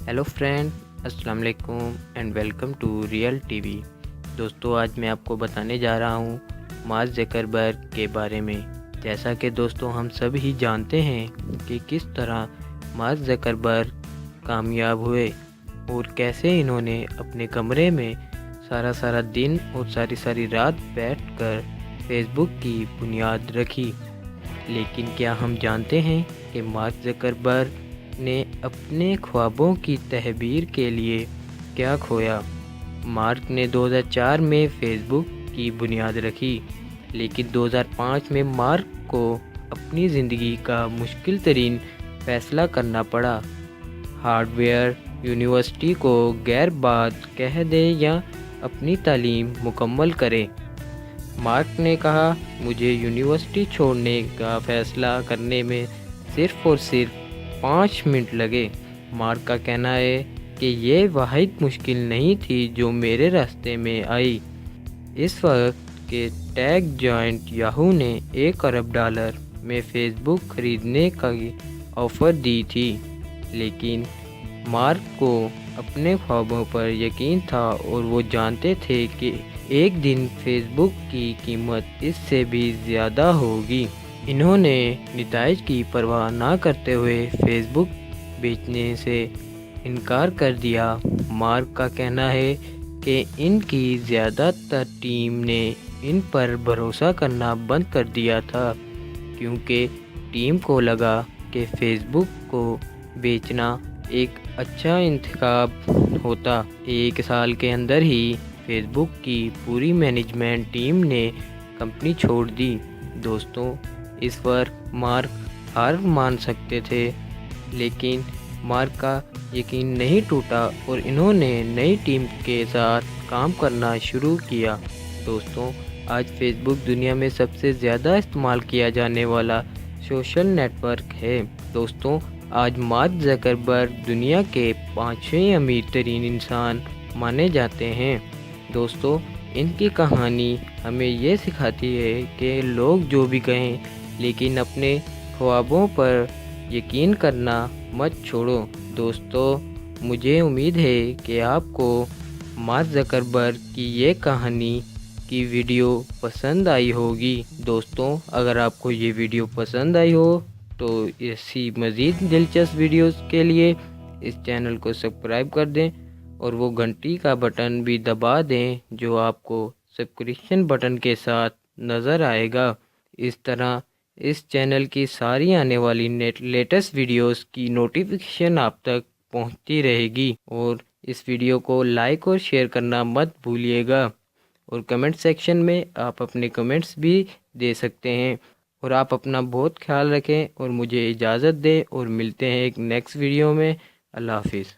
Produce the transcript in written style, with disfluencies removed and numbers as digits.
Hello friend, अस्सलाम वालेकुम and welcome to Real TV. दोस्तों, आज मैं आपको बताने जा रहा हूँ मार्क ज़करबर्ग के बारे में। जैसा कि दोस्तों हम सब ही जानते हैं कि किस तरह मार्क ज़करबर्ग कामयाब हुए और कैसे इन्होंने अपने कमरे में सारा दिन और सारी रात बैठकर फेसबुक की बुनियाद रखी। लेकिन क्या हम जानते हैं कि मार्क ज़करबर्ग ने अपने ख्वाबों की तहबीर के लिए क्या खोया? मार्क ने 2004 में फेसबुक की बुनियाद रखी, लेकिन 2005 में मार्क को अपनी ज़िंदगी का मुश्किल तरीन फैसला करना पड़ा। हार्वर्ड यूनिवर्सिटी को गैर बाद कह दे या अपनी तालीम मुकम्मल करे। मार्क ने कहा, मुझे यूनिवर्सिटी छोड़ने का फ़ैसला करने में सिर्फ़ और सिर्फ 5 मिनट लगे। मार्क का कहना है कि ये वाहिद मुश्किल नहीं थी जो मेरे रास्ते में आई। इस वक्त के टेक जॉइंट याहू ने $1 अरब में फ़ेसबुक खरीदने का ऑफ़र दी थी, लेकिन मार्क को अपने ख्वाबों पर यकीन था और वो जानते थे कि एक दिन फेसबुक की कीमत इससे भी ज़्यादा होगी। इन्होंने नताइज की परवाह ना करते हुए फेसबुक बेचने से इनकार कर दिया। मार्क का कहना है कि इनकी ज़्यादातर टीम ने इन पर भरोसा करना बंद कर दिया था, क्योंकि टीम को लगा कि फेसबुक को बेचना एक अच्छा इंतखाब होता। 1 साल के अंदर ही फेसबुक की पूरी मैनेजमेंट टीम ने कंपनी छोड़ दी। दोस्तों, इस पर मार्क हार मान सकते थे, लेकिन मार्क का यकीन नहीं टूटा और इन्होंने नई टीम के साथ काम करना शुरू किया। दोस्तों, आज फेसबुक दुनिया में सबसे ज़्यादा इस्तेमाल किया जाने वाला सोशल नेटवर्क है। दोस्तों, आज मार्क ज़करबर्ग दुनिया के 5वें अमीर तरीन इंसान माने जाते हैं। दोस्तों, इनकी कहानी हमें ये सिखाती है कि लोग जो भी कहें, लेकिन अपने ख्वाबों पर यकीन करना मत छोड़ो। दोस्तों, मुझे उम्मीद है कि आपको मार्क ज़करबर्ग की ये कहानी की वीडियो पसंद आई होगी। दोस्तों, अगर आपको ये वीडियो पसंद आई हो तो ऐसी मज़ीद दिलचस्प वीडियोस के लिए इस चैनल को सब्सक्राइब कर दें और वो घंटी का बटन भी दबा दें जो आपको सब्सक्रिप्शन बटन के साथ नज़र आएगा। इस तरह इस चैनल की सारी आने वाली लेटेस्ट वीडियोस की नोटिफिकेशन आप तक पहुंचती रहेगी। और इस वीडियो को लाइक और शेयर करना मत भूलिएगा। और कमेंट सेक्शन में आप अपने कमेंट्स भी दे सकते हैं। और आप अपना बहुत ख्याल रखें और मुझे इजाज़त दें और मिलते हैं एक नेक्स्ट वीडियो में। अल्लाह हाफिज़।